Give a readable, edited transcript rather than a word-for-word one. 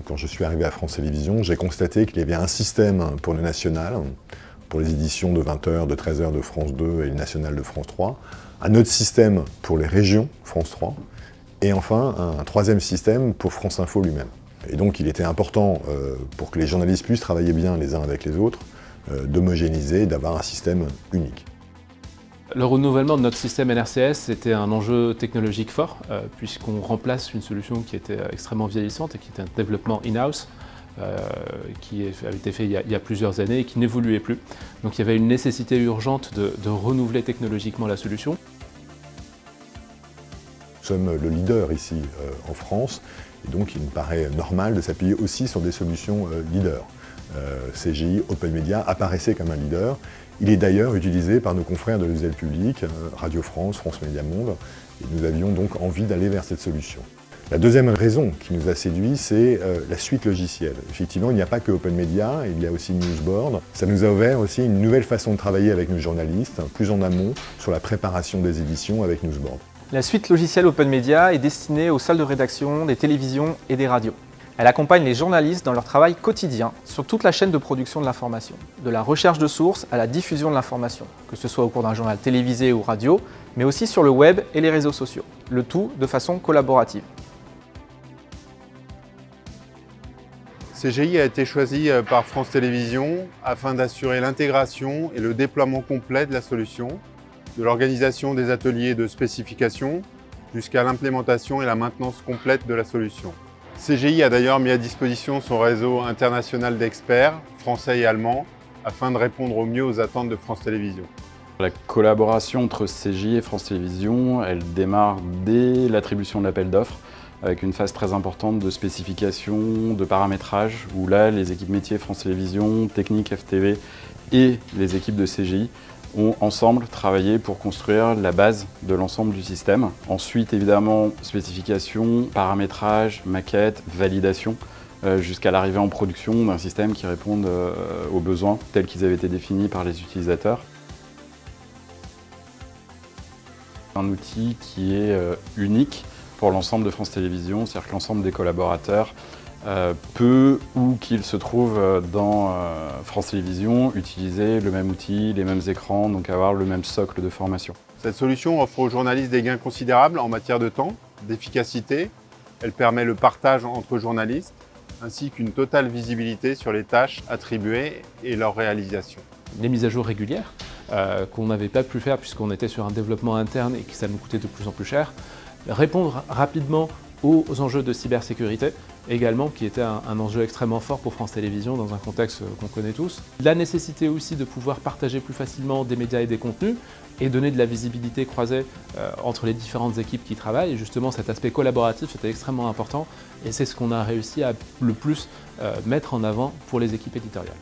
Quand je suis arrivé à France Télévisions, j'ai constaté qu'il y avait un système pour le national, pour les éditions de 20h, de 13h de France 2 et le national de France 3, un autre système pour les régions, France 3, et enfin un troisième système pour France Info lui-même. Et donc il était important, pour que les journalistes puissent travailler bien les uns avec les autres, d'homogénéiser et d'avoir un système unique. Le renouvellement de notre système NRCS était un enjeu technologique fort, puisqu'on remplace une solution qui était extrêmement vieillissante et qui était un développement in-house, qui avait été fait il y a plusieurs années et qui n'évoluait plus. Donc il y avait une nécessité urgente de renouveler technologiquement la solution. Nous sommes le leader ici en France, et donc il me paraît normal de s'appuyer aussi sur des solutions leaders. CGI Open Media apparaissait comme un leader. Il est d'ailleurs utilisé par nos confrères de l'usage public, Radio France, France Média Monde, et nous avions donc envie d'aller vers cette solution. La deuxième raison qui nous a séduit, c'est la suite logicielle. Effectivement, il n'y a pas que Open Media, il y a aussi Newsboard. Ça nous a ouvert aussi une nouvelle façon de travailler avec nos journalistes, plus en amont, sur la préparation des éditions avec Newsboard. La suite logicielle Open Media est destinée aux salles de rédaction, des télévisions et des radios. Elle accompagne les journalistes dans leur travail quotidien sur toute la chaîne de production de l'information, de la recherche de sources à la diffusion de l'information, que ce soit au cours d'un journal télévisé ou radio, mais aussi sur le web et les réseaux sociaux, le tout de façon collaborative. CGI a été choisi par France Télévisions afin d'assurer l'intégration et le déploiement complet de la solution, de l'organisation des ateliers de spécification jusqu'à l'implémentation et la maintenance complète de la solution. CGI a d'ailleurs mis à disposition son réseau international d'experts, français et allemands, afin de répondre au mieux aux attentes de France Télévisions. La collaboration entre CGI et France Télévisions, elle démarre dès l'attribution de l'appel d'offres, avec une phase très importante de spécification, de paramétrage, où là, les équipes métiers France Télévisions, technique FTV et les équipes de CGI ont ensemble travaillé pour construire la base de l'ensemble du système. Ensuite, évidemment, spécification, paramétrage, maquette, validation, jusqu'à l'arrivée en production d'un système qui réponde aux besoins tels qu'ils avaient été définis par les utilisateurs. Un outil qui est unique pour l'ensemble de France Télévisions, c'est-à-dire que l'ensemble des collaborateurs peut, où qu'il se trouve dans France Télévisions, utiliser le même outil, les mêmes écrans, donc avoir le même socle de formation. Cette solution offre aux journalistes des gains considérables en matière de temps, d'efficacité. Elle permet le partage entre journalistes, ainsi qu'une totale visibilité sur les tâches attribuées et leur réalisation. Les mises à jour régulières, qu'on n'avait pas pu faire puisqu'on était sur un développement interne et que ça nous coûtait de plus en plus cher. Répondre rapidement aux enjeux de cybersécurité, également, qui était un enjeu extrêmement fort pour France Télévisions dans un contexte qu'on connaît tous. La nécessité aussi de pouvoir partager plus facilement des médias et des contenus et donner de la visibilité croisée entre les différentes équipes qui travaillent. Et justement, cet aspect collaboratif était extrêmement important et c'est ce qu'on a réussi à le plus mettre en avant pour les équipes éditoriales.